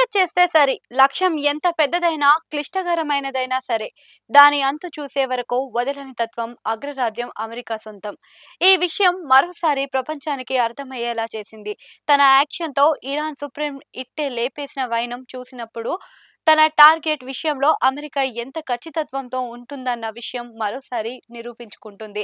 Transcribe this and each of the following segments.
Target చేస్తే సరి. లక్ష్యం ఎంత పెద్దదైనా, క్లిష్టకరమైనదైనా సరే, దాని అంతు చూసే వరకు వదలని తత్వం అగ్రరాజ్యం అమెరికా సొంతం. ఈ విషయం మరోసారి ప్రపంచానికి అర్థమయ్యేలా చేసింది. తన యాక్షన్‌తో ఇరాన్ సుప్రీం ఇట్టే లేపేసిన వైనం చూసినప్పుడు, తన టార్గెట్ విషయంలో అమెరికా ఎంత ఖచ్చితత్వంతో ఉంటుందన్న విషయం మరోసారి నిరూపించుకుంటుంది.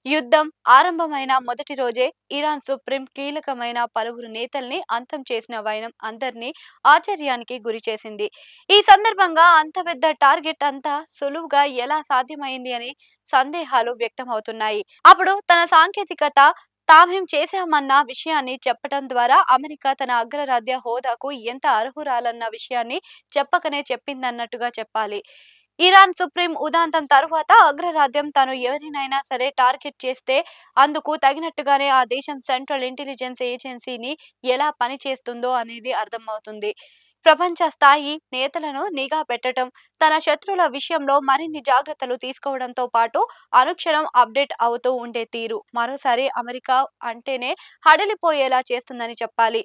యుద్ధం ఆరంభమైన మొదటి రోజే ఇరాన్ సుప్రీం కీలకమైన పలువురు నేతల్ని అంతం చేసిన వైనం అందరినీ ఆశ్చర్యానికి గురిచేసింది. ఈ సందర్భంగా అంత పెద్ద టార్గెట్ అంత సులువుగా ఎలా సాధ్యమైంది అని సందేహాలు వ్యక్తమవుతున్నాయి. అప్పుడు తన సాంకేతికత తామేం చేశామన్న విషయాన్ని చెప్పటం ద్వారా అమెరికా తన అగ్రరాజ్య హోదాకు ఎంత అర్హురాలన్న విషయాన్ని చెప్పకనే చెప్పిందన్నట్టుగా చెప్పాలి. ఇరాన్ సుప్రీం ఉదంతం తరువాత అగ్రరాజ్యం తాను ఎవరినైనా సరే టార్గెట్ చేస్తే అందుకు తగినట్టుగానే ఆ దేశం సెంట్రల్ ఇంటెలిజెన్స్ ఏజెన్సీని ఎలా పనిచేస్తుందో అనేది అర్థమవుతుంది. ప్రపంచ స్థాయి నేతలను నిఘా పెట్టటం, తన శత్రువుల విషయంలో మరిన్ని జాగ్రత్తలు తీసుకోవడంతో పాటు అనుక్షణం అప్డేట్ అవుతూ ఉండే తీరు మరోసారి అమెరికా అంటేనే హడలిపోయేలా చేస్తుందని చెప్పాలి.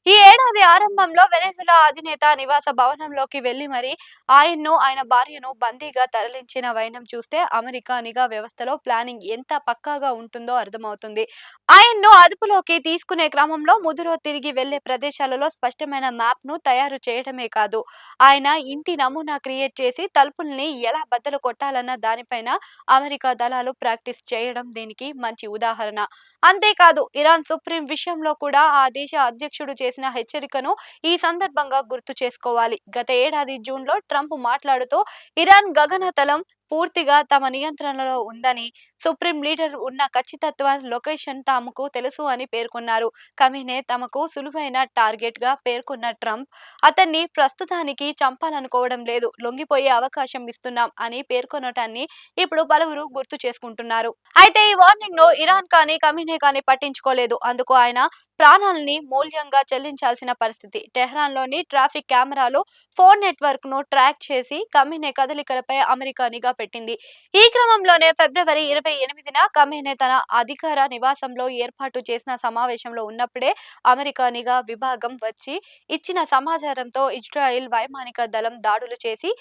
ఈ ఏడాది ఆరంభంలో వెనెజులా అధినేత నివాస భవనంలోకి వెళ్లి మరి ఆయన భార్యను బందీగా తరలించిన వైనం చూస్తే అమెరికా నిఘా వ్యవస్థలో ప్లానింగ్ ఎంత పక్కాగా ఉంటుందో అర్థమవుతుంది. ఆయన్ను అదుపులోకి తీసుకునే క్రమంలో ముదురో తిరిగి వెళ్లే ప్రదేశాలలో స్పష్టమైన మ్యాప్ ను తయారు చేయడమే కాదు, ఆయన ఇంటి నమూనా క్రియేట్ చేసి తలుపుల్ని ఎలా బద్దలు కొట్టాలన్న దానిపైన అమెరికా దళాలు ప్రాక్టీస్ చేయడం దీనికి మంచి ఉదాహరణ. అంతేకాదు ఇరాన్ సుప్రీం విషయంలో కూడా ఆ దేశ అధ్యక్షుడు చేసిన హెచ్చరికను ఈ సందర్భంగా గుర్తు చేసుకోవాలి. గత ఏడాది జూన్లో ట్రంప్ మాట్లాడుతూ ఇరాన్ గగనతలం పూర్తిగా తమ నియంత్రణలో ఉందని, సుప్రీం లీడర్ ఉన్న ఖచ్చితత్వ లొకేషన్ తమకు తెలుసు అని పేర్కొన్నారు. కమీనే తమకు సులువైన టార్గెట్ గా పేర్కొన్న ట్రంప్ అతన్ని ప్రస్తుతానికి చంపాలనుకోవడం లేదు, లొంగిపోయే అవకాశం ఇస్తున్నాం అని పేర్కొనటాన్ని ఇప్పుడు పలువురు గుర్తు చేసుకుంటున్నారు. అయితే ఈ వార్నింగ్ ను ఇరాన్ కానీ కమీనే కానీ పట్టించుకోలేదు. అందుకు ఆయన ప్రాణాలని మూల్యంగా చెల్లించాల్సిన పరిస్థితి. టెహ్రాన్ లోని ట్రాఫిక్ కెమెరాలు, ఫోన్ నెట్వర్క్ ను ట్రాక్ చేసి కమీనే కదలికలపై అమెరికా నిఘా పెట్టింది. ఈ క్రమంలోనే ఫిబ్రవరి 28న కమీనే తన అధికార నివాసంలో ఏర్పాటు చేసిన సమావేశంలో ఉన్నప్పుడే అమెరికా నిఘా విభాగం వచ్చి ఇచ్చిన సమాచారంతో ఇజ్రాయెల్ వైమానిక దళం దాడులు చేసి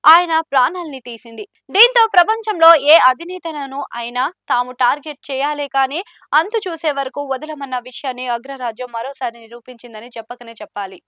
ఆయన ప్రాణాల్ని తీసింది. దీంతో ప్రపంచంలో ఏ అధినేతను అయినా తాము టార్గెట్ చేయాలే కానీ అంతు చూసే వరకు వదలమన్న విషయాన్ని అగ్రరాజ్యం మరోసారి నిరూపించిందని చెప్పకనే చెప్పాలి.